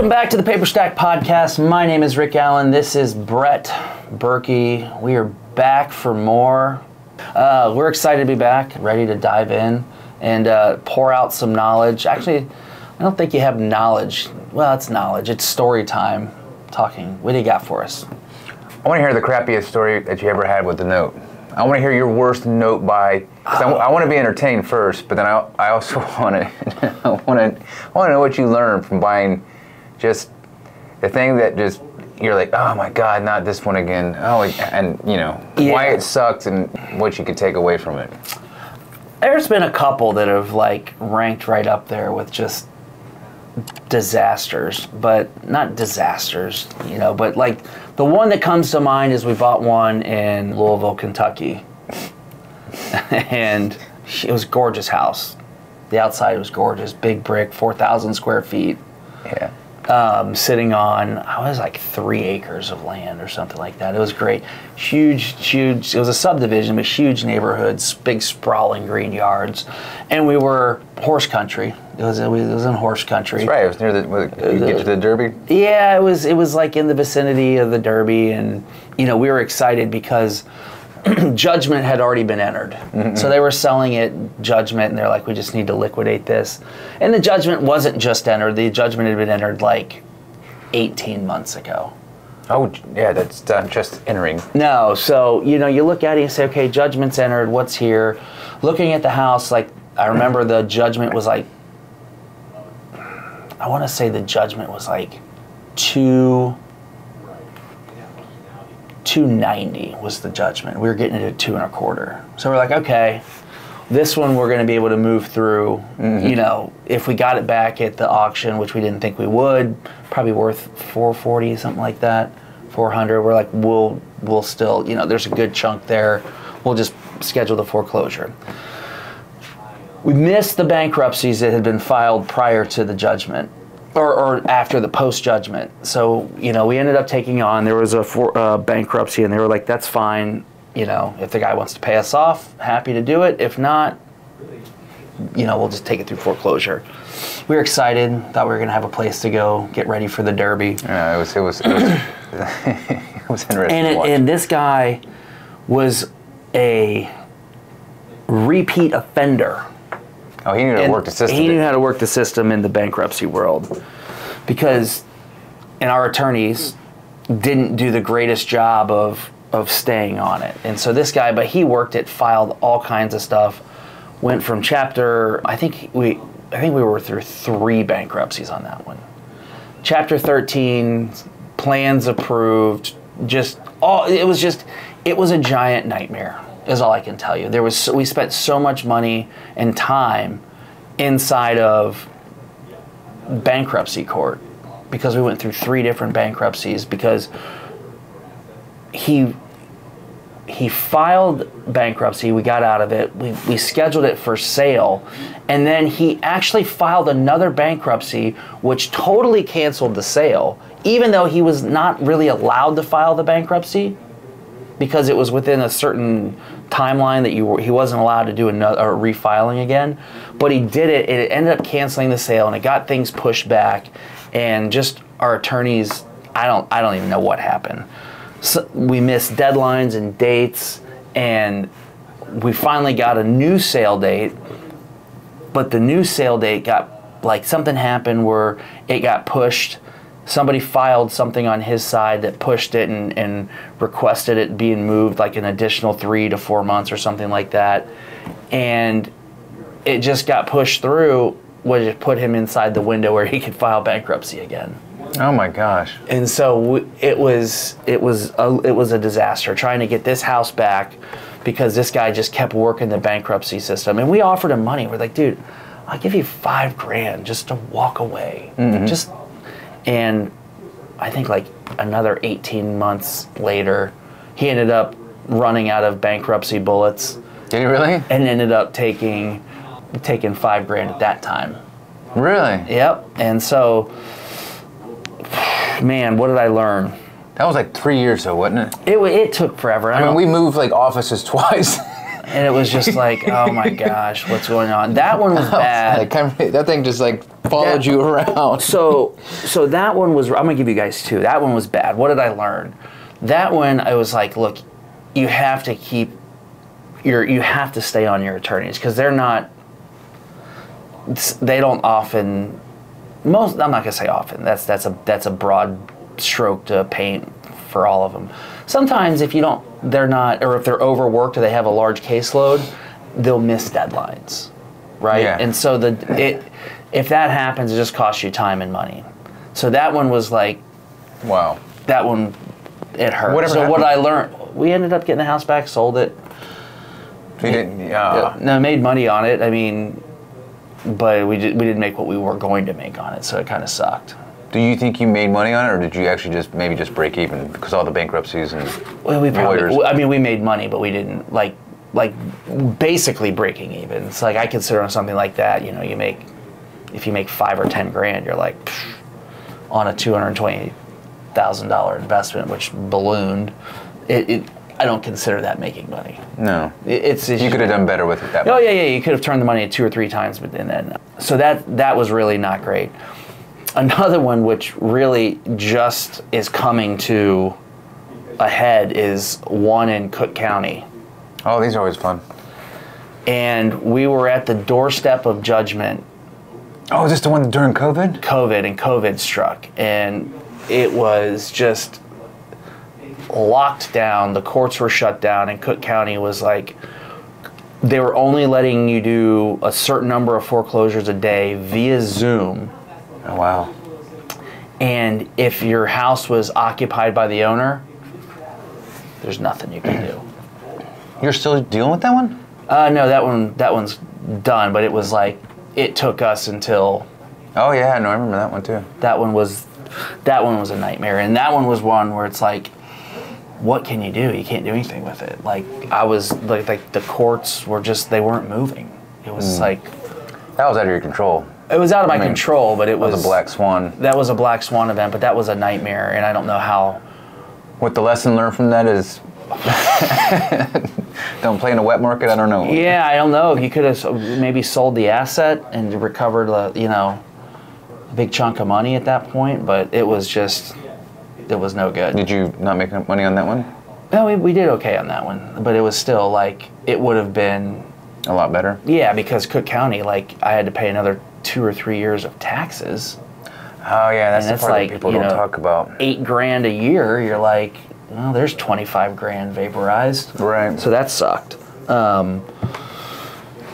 Welcome back to the Paperstac podcast. My name is Rick Allen. This is Brett Burky. We are back for more. We're excited to be back, ready to dive in and pour out some knowledge. Actually, I don't think you have knowledge. Well, it's knowledge. It's story time. Talking. What do you got for us? I want to hear the crappiest story that you ever had with the note. I want to hear your worst note by. I want to be entertained first, but then I also want to I want to know what you learned from buying just the thing that just you're like, oh my God, not this one again. Oh, and you know why it sucked and what you could take away from it. There's been a couple that have like ranked right up there with just disasters, but not disasters, you know, but like the one that comes to mind is we bought one in Louisville, Kentucky. And it was a gorgeous house. The outside was gorgeous, big brick, 4,000 square feet. Yeah. Sitting on, I was like 3 acres of land or something like that. It was great. Huge, it was a subdivision, but huge neighborhoods, big sprawling green yards. And we were horse country. It was in horse country. That's right, it was near you get to the Derby? Yeah, it was like in the vicinity of the Derby, and you know, we were excited because judgment had already been entered. Mm-hmm. So they were selling it judgment, and they're like, we just need to liquidate this. And the judgment wasn't just entered. The judgment had been entered like 18 months ago. Oh, yeah, that's just entering. No, so, you know, you look at it and you say, okay, judgment's entered, what's here? Looking at the house, like, I remember the judgment was like, I want to say the judgment was like 290 was the judgment. We were getting it at 2 1/4. So we're like, okay, this one we're going to be able to move through. Mm-hmm. You know, if we got it back at the auction, which we didn't think we would, probably worth 440, something like that, 400. We're like, we'll still, you know, there's a good chunk there. We'll just schedule the foreclosure. We missed the bankruptcies that had been filed prior to the judgment. Or after the post-judgment. So, you know, we ended up taking on, there was a bankruptcy, and they were like, that's fine, you know, if the guy wants to pay us off, happy to do it. If not, you know, we'll just take it through foreclosure. We were excited, thought we were going to have a place to go, get ready for the Derby. Yeah, it was it was interesting to watch. And this guy was a repeat offender. Oh, he knew how to work the system. He knew how to work the system in the bankruptcy world, because our attorneys didn't do the greatest job of staying on it. And so this guy, but he worked it, filed all kinds of stuff, went from chapter, I think we were through 3 bankruptcies on that one. Chapter 13, plans approved, it was a giant nightmare. Is all I can tell you. We spent so much money and time inside of bankruptcy court because we went through 3 different bankruptcies, because he filed bankruptcy, we got out of it, we scheduled it for sale, and then he actually filed another bankruptcy which totally canceled the sale, even though he was not really allowed to file the bankruptcy, because it was within a certain timeline that he wasn't allowed to do another refiling again. But he did it, and it ended up canceling the sale, and it got things pushed back, and just our attorneys, I don't even know what happened. So we missed deadlines and dates, and we finally got a new sale date, but the new sale date got, like, something happened where it got pushed. Somebody filed something on his side that pushed it and requested it being moved like an additional 3 to 4 months or something like that. And it just got pushed through, which put him inside the window where he could file bankruptcy again. Oh my gosh. And so it was a disaster trying to get this house back, because this guy just kept working the bankruptcy system. And we offered him money. We're like, dude, I'll give you $5 grand just to walk away. Mm-hmm. And I think like another 18 months later, he ended up running out of bankruptcy bullets. Did he really? And ended up taking $5 grand at that time. Really? Yep. And so, man, what did I learn? That was like 3 years though, wasn't it? It took forever. I mean, we moved like offices twice. And it was just like, oh my gosh, what's going on? That one was bad. That thing just like followed you around. So that one was, I'm gonna give you guys two. That one was bad. What did I learn? That one, I was like, look, you have to you have to stay on your attorneys, because they don't often, I'm not gonna say often, that's a broad stroke to paint for all of them. Sometimes if they're not, or if they're overworked or they have a large caseload, they'll miss deadlines, right? Yeah. And so if that happens, it just costs you time and money. So that one was like, wow. That one, it hurt. Whatever so happened? what I learned, we ended up getting the house back, sold it. You didn't, No, made money on it. I mean, but we didn't make what we were going to make on it, so it kind of sucked. Do you think you made money on it, or did you actually maybe just break even because all the bankruptcies and lawyers? I mean, we made money, but we didn't like basically breaking even. It's like I consider on something like that, if you make $5 or $10 grand, you're like on a $220,000 investment, which ballooned. I don't consider that making money. No, it's you could have done better with it. Oh yeah, you could have turned the money 2 or 3 times, but then so that was really not great. Another one which really just is coming to a head is one in Cook County. Oh, these are always fun. And we were at the doorstep of judgment. Oh, is this the one during COVID? COVID struck, and it was just locked down. The courts were shut down, and Cook County was like, they were only letting you do a certain number of foreclosures a day via Zoom. Oh, wow. And if your house was occupied by the owner, there's nothing you can do. You're still dealing with that one? No, that one's done, but it was like, it took us until... Oh yeah, no, I remember that one too. That one was a nightmare, and that one was one where it's like, what can you do? You can't do anything with it. Like, I was, like the courts were just, they weren't moving. It was like... That was out of your control. It was out of my control, but it was... That was a black swan. That was a black swan event, but that was a nightmare, and I don't know how... What the lesson learned from that is... Don't play in a wet market, I don't know. Yeah, I don't know. You could have maybe sold the asset and recovered, a big chunk of money at that point, but it was just... It was no good. Did you not make money on that one? No, we did okay on that one, but it was still like, it would have been... A lot better? Yeah, because Cook County, like, I had to pay another 2 or 3 years of taxes. Oh yeah, that's the part that people don't talk about. $8 grand a year, you're like, well, there's 25 grand vaporized. Right. So that sucked.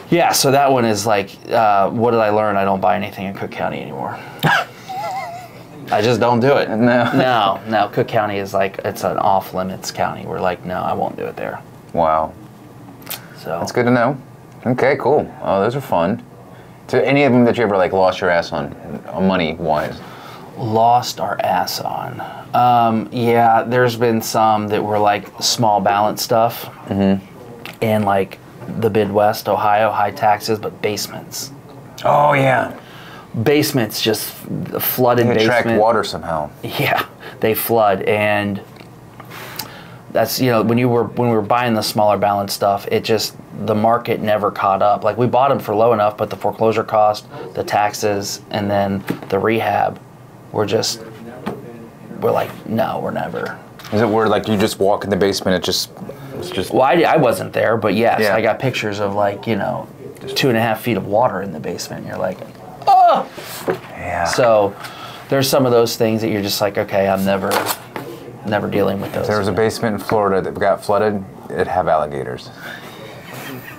Yeah, so that one is like, what did I learn? I don't buy anything in Cook County anymore. I just don't do it. No. No, Cook County is like, it's an off-limits county. We're like, no, I won't do it there. Wow. So that's good to know. Okay, cool. Oh, those are fun. So any of them that you ever like lost your ass on money-wise? Lost our ass on. Yeah, there's been some that were like small balance stuff. Mm-hmm. And like the Midwest, Ohio, high taxes, but basements. Oh, yeah. Basements, just flooded basement. They attract water somehow. Yeah, they flood, and that's, when we were buying the smaller balance stuff, it just, the market never caught up. Like, we bought them for low enough, but the foreclosure cost, the taxes, and then the rehab we're like, no, we're never. Is it where like you just walk in the basement, it's just... Well, I wasn't there, but yes, yeah. I got pictures of like, 2.5 feet of water in the basement, and you're like, oh! Yeah. So there's some of those things that you're just like, okay, I'm never dealing with those. If there was a basement in Florida that got flooded, it'd have alligators.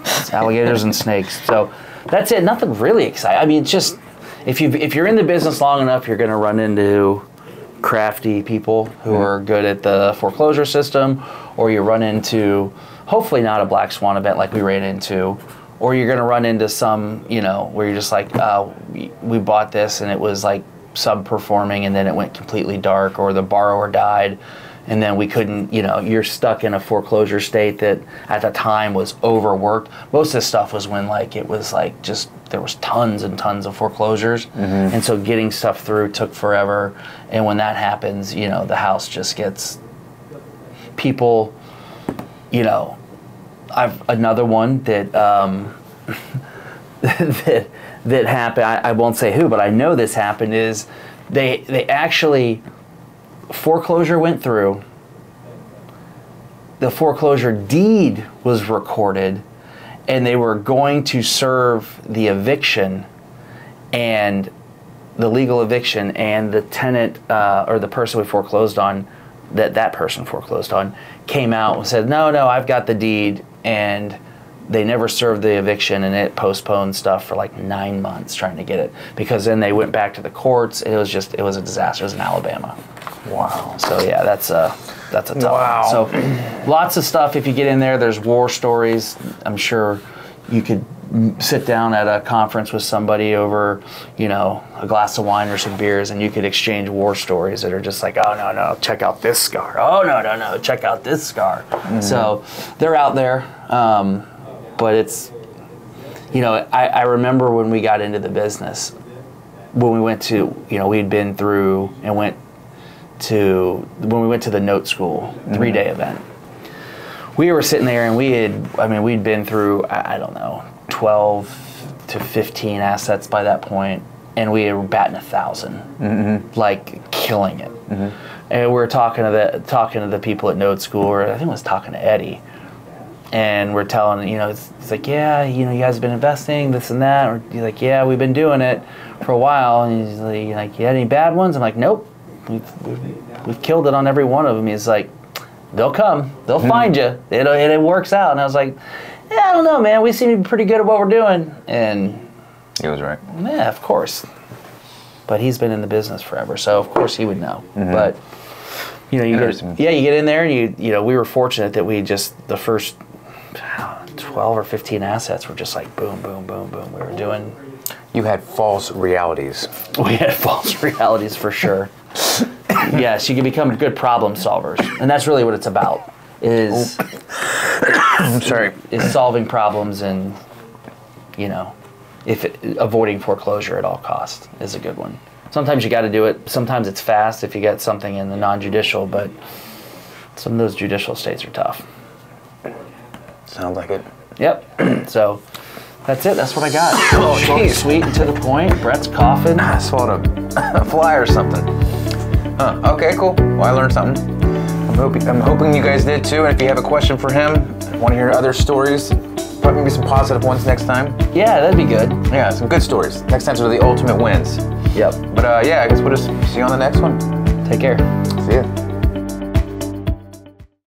It's alligators and snakes. So that's it. Nothing really exciting. I mean, it's just, if you're in the business long enough, you're going to run into crafty people who are good at the foreclosure system, or you run into, hopefully not a black swan event like we ran into, or you're going to run into some, where you're just like, we bought this and it was like sub-performing and then it went completely dark, or the borrower died and then we couldn't, you're stuck in a foreclosure state that at the time was overworked. Most of this stuff was when like it was like just, there was tons and tons of foreclosures, and so getting stuff through took forever. And when that happens, the house just gets, people, I've another one that that happened. I won't say who, but I know this happened. Is they actually foreclosure went through. The foreclosure deed was recorded, and they were going to serve the eviction and the legal eviction, and the tenant or the person we foreclosed on, that person foreclosed on, came out and said, no, I've got the deed, and they never served the eviction, and it postponed stuff for like 9 months trying to get it, because then they went back to the courts. It was a disaster. It was in Alabama. Wow. So yeah, that's a tough wow. one. So lots of stuff. If you get in there, there's war stories. I'm sure you could sit down at a conference with somebody over, a glass of wine or some beers, and you could exchange war stories that are just like, oh, no, check out this scar. Oh, no, check out this scar. Mm-hmm. So they're out there, but it's, I remember when we got into the business, when we went to, we'd been through and when we went to the note school, 3-day event. We were sitting there and we'd been through, I don't know, 12 to 15 assets by that point, and we were batting 1,000, like killing it. Mm-hmm. And we were talking to the people at note school, or I think I was talking to Eddie, and we're telling, it's like, yeah, you guys have been investing, this and that, or he's like, yeah, we've been doing it for a while, and he's like, you had any bad ones? I'm like, nope, we've killed it on every one of them. He's like, they'll come, they'll find you, it works out. And I was like, yeah, I don't know, man, we seem to be pretty good at what we're doing. And he was right. Yeah, of course. But he's been in the business forever, so of course he would know. Mm-hmm. But you get in there, and we were fortunate that the first 12 or 15 assets were just like boom, boom, boom, boom. We were doing. You had false realities. We had false realities for sure. Yes, you can become good problem solvers, and that's really what it's about. I'm sorry. Is solving problems, and avoiding foreclosure at all costs is a good one. Sometimes you got to do it. Sometimes it's fast if you get something in the non-judicial, but some of those judicial states are tough. Sounds like it. Yep. So that's it. That's what I got. Short, sweet, and to the point. Brett's coughing. I swallowed a fly or something. Okay, cool. Well, I learned something. I'm hoping you guys did too. And if you have a question for him, want to hear other stories, probably maybe some positive ones next time. Yeah, that'd be good. Yeah, some good stories. Next time, so the ultimate wins. Yep. But I guess we'll just see you on the next one. Take care. See ya.